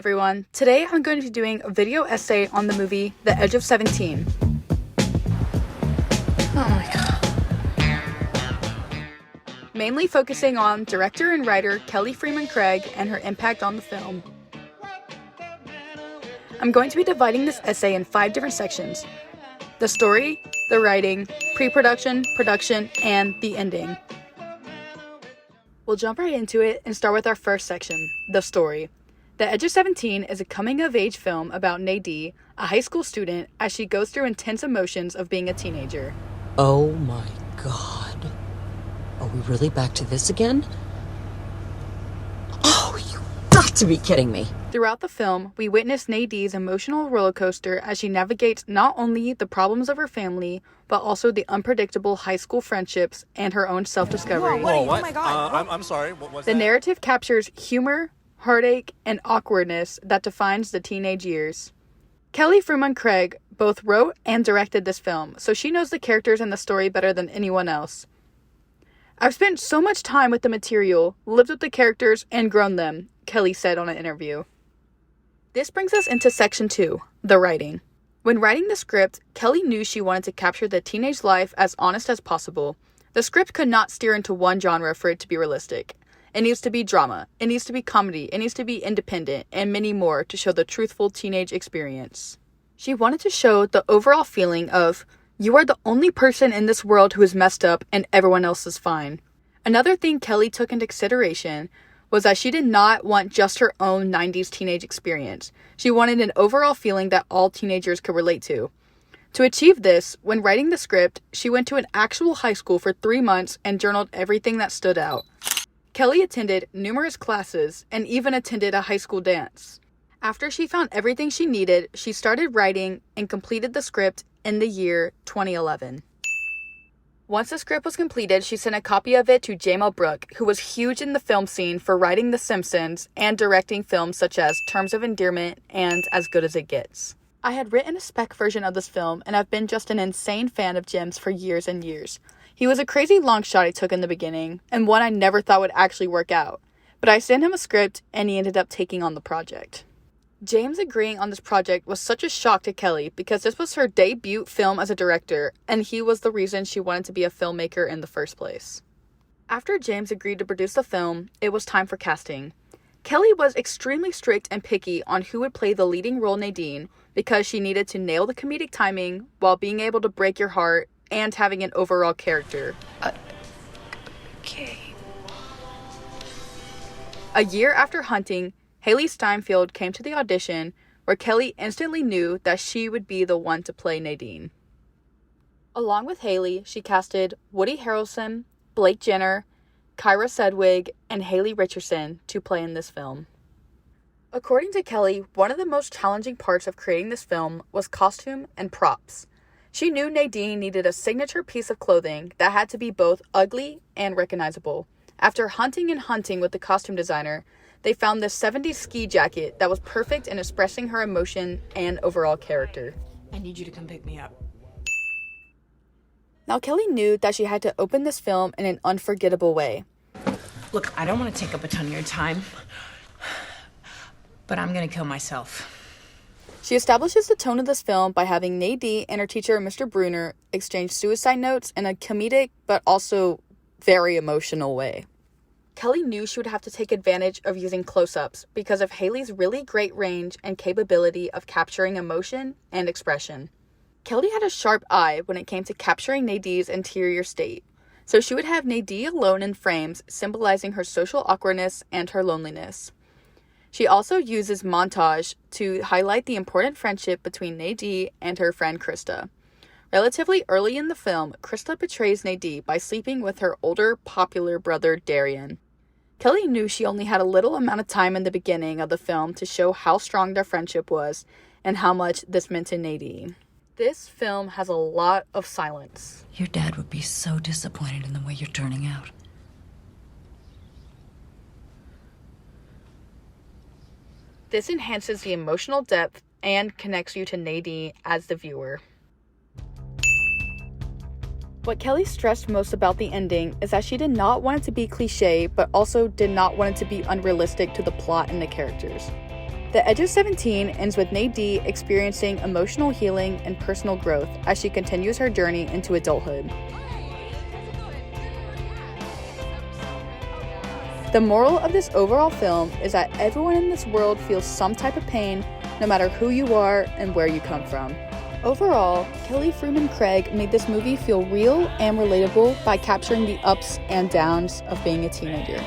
everyone. Today I'm going to be doing a video essay on the movie The Edge of 17. Oh my god. Mainly focusing on director and writer Kelly Fremon Craig and her impact on the film. I'm going to be dividing this essay in 5 different sections: the story, the writing, pre-production, production, and the ending. We'll jump right into it and start with our first section, the story. The Edge of 17 is a coming-of-age film about Nadine, a high school student, as she goes through intense emotions of being a teenager. Oh my god. Are we really back to this again? Oh, you got to be kidding me. Throughout the film, we witness Nadine's emotional roller coaster as she navigates not only the problems of her family, but also the unpredictable high school friendships and her own self-discovery. Whoa, what? Oh my god. I'm sorry, what was The that? narrative captures humor, heartache, and awkwardness that defines the teenage years. Kelly Fremon Craig both wrote and directed this film, so she knows the characters and the story better than anyone else. I've spent so much time with the material, lived with the characters, and grown them, Kelly said on an interview. This brings us into section 2, the writing. When writing the script, Kelly knew she wanted to capture the teenage life as honest as possible. The script could not steer into one genre for it to be realistic. It needs to be drama, it needs to be comedy, it needs to be independent, and many more to show the truthful teenage experience. She wanted to show the overall feeling of, you are the only person in this world who is messed up and everyone else is fine. Another thing Kelly took into consideration was that she did not want just her own 90s teenage experience. She wanted an overall feeling that all teenagers could relate to. To achieve this, when writing the script, she went to an actual high school for 3 months and journaled everything that stood out. Kelly attended numerous classes and even attended a high school dance. After she found everything she needed, she started writing and completed the script in the year 2011. Once the script was completed, she sent a copy of it to Jamal Brooke, who was huge in the film scene for writing The Simpsons and directing films such as Terms of Endearment and As Good as It Gets. I had written a spec version of this film, and I've been just an insane fan of Jim's for years and years. He was a crazy long shot I took in the beginning, and one I never thought would actually work out. But I sent him a script, and he ended up taking on the project. James agreeing on this project was such a shock to Kelly because this was her debut film as a director, and he was the reason she wanted to be a filmmaker in the first place. After James agreed to produce the film, it was time for casting. Kelly was extremely strict and picky on who would play the leading role Nadine because she needed to nail the comedic timing while being able to break your heart and having an overall character. Okay. A year after Hunting, Hailee Steinfeld came to the audition, where Kelly instantly knew that she would be the one to play Nadine. Along with Hailee, she casted Woody Harrelson, Blake Jenner, Kyra Sedgwick, and Haley Richardson to play in this film. According to Kelly, one of the most challenging parts of creating this film was costume and props. She knew Nadine needed a signature piece of clothing that had to be both ugly and recognizable. After hunting with the costume designer, they found this 70s ski jacket that was perfect in expressing her emotion and overall character. I need you to come pick me up. Now, Kelly knew that she had to open this film in an unforgettable way. Look, I don't want to take up a ton of your time, but I'm gonna kill myself. She establishes the tone of this film by having Nadine and her teacher, Mr. Bruner, exchange suicide notes in a comedic but also very emotional way. Kelly knew she would have to take advantage of using close-ups because of Hailee's really great range and capability of capturing emotion and expression. Kelly had a sharp eye when it came to capturing Nadine's interior state, so she would have Nadine alone in frames symbolizing her social awkwardness and her loneliness. She also uses montage to highlight the important friendship between Nadine and her friend Krista. Relatively early in the film, Krista betrays Nadine by sleeping with her older, popular brother Darian. Kelly knew she only had a little amount of time in the beginning of the film to show how strong their friendship was and how much this meant to Nadine. This film has a lot of silence. Your dad would be so disappointed in the way you're turning out. This enhances the emotional depth and connects you to Nadine as the viewer. What Kelly stressed most about the ending is that she did not want it to be cliche, but also did not want it to be unrealistic to the plot and the characters. The Edge of 17 ends with Nadine experiencing emotional healing and personal growth as she continues her journey into adulthood. The moral of this overall film is that everyone in this world feels some type of pain, no matter who you are and where you come from. Overall, Kelly Fremon Craig made this movie feel real and relatable by capturing the ups and downs of being a teenager.